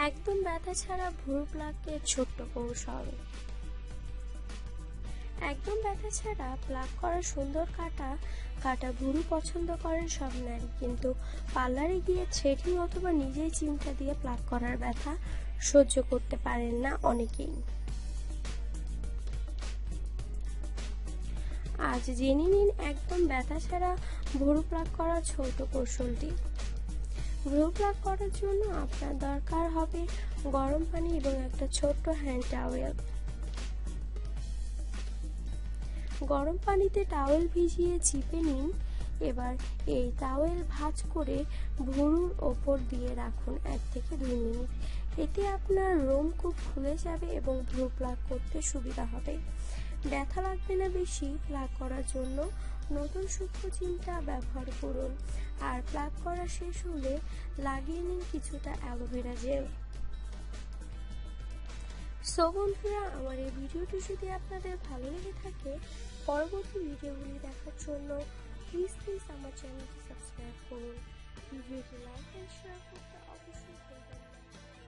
একদম ব্যথা ছাড়া ভ্রু প্লাকের ছোট্ট কৌশল। একদম ব্যথা ছাড়া প্লাক করা সুন্দর কাটা ভ্রু পছন্দ করেন সব নারী, কিন্তু পার্লারে গিয়ে থ্রেডিং অথবা নিজেই চিমটা দিয়ে প্লাক করার ব্যথা সহ্য করতে পারেন না অনেকেই। আজ জেনে নিন একদম ব্যথা ছাড়া ভ্রু প্লাক করার ছোট কৌশলটি। ভ্রু প্লাক করার জন্য আপনার দরকার হবে গরম পানি এবং একটা ছোট্ট হ্যান্ড টাওয়েল। গরম পানিতে টাওয়েল ভিজিয়ে চিপে নিন। এবার এই টাওয়েল ভাঁজ করে ভ্রুর ওপর দিয়ে রাখুন 1 থেকে 2 মিনিট। এতে আপনার রোমকূপ খুলে যাবে এবং ভ্রু প্লাক করতে সুবিধা হবে। ব্যথা লাগবে না বেশি। প্লাক করার জন্য নতুন সূক্ষ্ম চিমটা ব্যবহার করুন, আর প্লাক করা শেষ হলে লাগিয়ে নিন কিছুটা অ্যালোভেরা জেল। সো বন্ধুরা, আমার এই ভিডিওটি যদি আপনাদের ভালো লেগে থাকে, পরবর্তী ভিডিওগুলি দেখার জন্য প্লিজ আমার চ্যানেলটি সাবস্ক্রাইব করুন। ভিডিওটি লাইক এন্ড শেয়ার করতে অবশ্যই ভুলবেন না।